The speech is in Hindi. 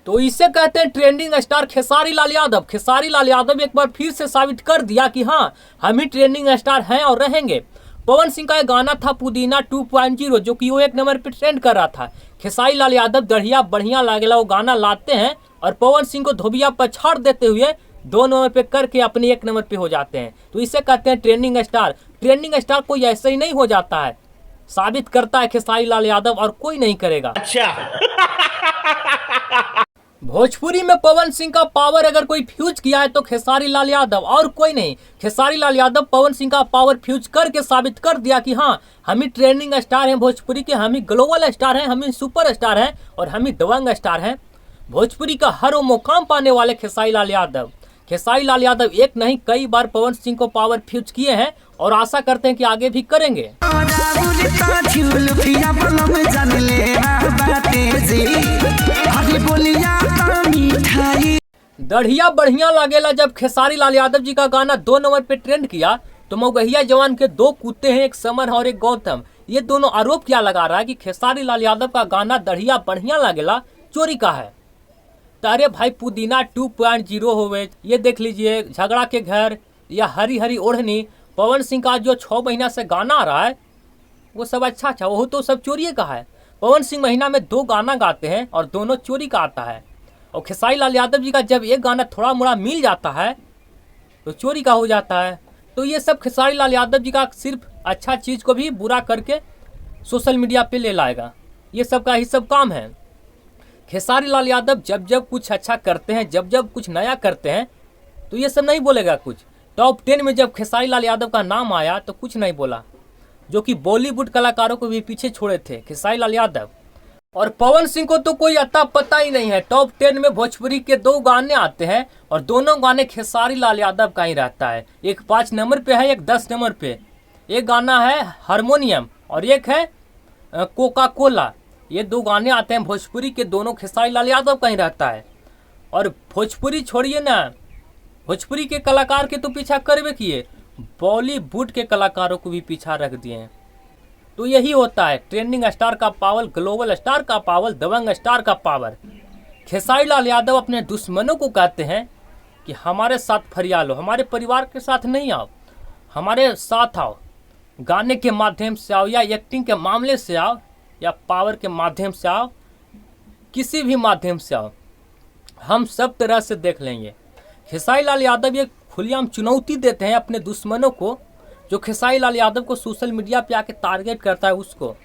तो इसे कहते हैं ट्रेंडिंग स्टार खेसारी लाल यादव। खेसारी लाल यादव एक बार फिर से साबित कर दिया कि हाँ, हम ही ट्रेंडिंग स्टार हैं और रहेंगे। पवन सिंह का एक गाना था पुदीना 2.0 जो कि वो 1 नंबर पे ट्रेंड कर रहा था। खेसारी लाल यादव दढ़िया बढ़िया लागेला वो गाना लाते हैं और पवन सिंह को धोबिया पछाड़ देते हुए 2 नंबर पे करके अपने 1 नंबर पे हो जाते हैं। तो इसे कहते हैं ट्रेंडिंग स्टार। ट्रेंडिंग स्टार कोई ऐसे ही नहीं हो जाता है, साबित करता है खेसारी लाल यादव और कोई नहीं करेगा। अच्छा भोजपुरी में पवन सिंह का पावर अगर कोई फ्यूज किया है तो खेसारी लाल यादव और कोई नहीं। खेसारी लाल यादव पवन सिंह का पावर फ्यूज करके साबित कर दिया कि हाँ, हम ही ट्रेंडिंग स्टार हैं भोजपुरी के, हम ही ग्लोबल स्टार हैं, हम ही सुपर स्टार हैं और हम ही दबंग स्टार हैं। भोजपुरी का हर वो मुकाम पाने वाले खेसारी लाल यादव। खेसारी लाल यादव एक नहीं कई बार पवन सिंह को पावर फ्यूज किए हैं और आशा करते हैं कि आगे भी करेंगे। दढ़िया बढ़िया लागेला जब खेसारी लाल यादव जी का गाना 2 नंबर पे ट्रेंड किया तो मौगहिया जवान के 2 कुत्ते हैं, एक समर और एक गौतम, ये दोनों आरोप क्या लगा रहा है कि खेसारी लाल यादव का गाना दढ़िया बढ़िया लागेला चोरी का है। अरे भाई पुदीना 2.0 होवे, ये देख लीजिए झगड़ा के घर या हरी हरी ओढ़नी, पवन सिंह का जो 6 महीना से गाना आ रहा है वो सब अच्छा वो तो सब चोरी का है। पवन सिंह महीना में 2 गाना गाते हैं और दोनों चोरी का आता है। और खेसारी लाल यादव जी का जब एक गाना थोड़ा मोड़ा मिल जाता है तो चोरी का हो जाता है। तो ये सब खेसारी लाल यादव जी का सिर्फ अच्छा चीज़ को भी बुरा करके सोशल मीडिया पे ले लाएगा, ये सब का ही सब काम है। खेसारी लाल यादव जब जब कुछ अच्छा करते हैं, जब जब कुछ नया करते हैं तो ये सब नहीं बोलेगा कुछ। टॉप 10 में जब खेसारी लाल यादव का नाम आया तो कुछ नहीं बोला, जो कि बॉलीवुड कलाकारों को भी पीछे छोड़े थे खेसारी लाल यादव। और पवन सिंह को तो कोई अता पता ही नहीं है। टॉप 10 में भोजपुरी के 2 गाने आते हैं और दोनों गाने खेसारी लाल यादव का ही रहता है। एक 5 नंबर पे है, एक 10 नंबर पे। एक गाना है हारमोनियम और एक है कोका कोला। ये 2 गाने आते हैं भोजपुरी के, दोनों खेसारी लाल यादव का ही रहता है। और भोजपुरी छोड़िए ना, भोजपुरी के कलाकार के तो पीछा करवे किए, बॉलीवुड के कलाकारों को भी पीछा रख दिए हैं। तो यही होता है ट्रेंडिंग स्टार का पावर, ग्लोबल स्टार का पावर, दबंग स्टार का पावर। खेसारी लाल यादव अपने दुश्मनों को कहते हैं कि हमारे साथ फरिया लो, हमारे परिवार के साथ नहीं आओ, हमारे साथ आओ, गाने के माध्यम से आओ या एक्टिंग के मामले से आओ या पावर के माध्यम से आओ, किसी भी माध्यम से आओ, हम सब तरह से देख लेंगे। खेसारी लाल यादव ये खुलेआम चुनौती देते हैं अपने दुश्मनों को, जो खेसारी लाल यादव को सोशल मीडिया पे आके टारगेट करता है उसको।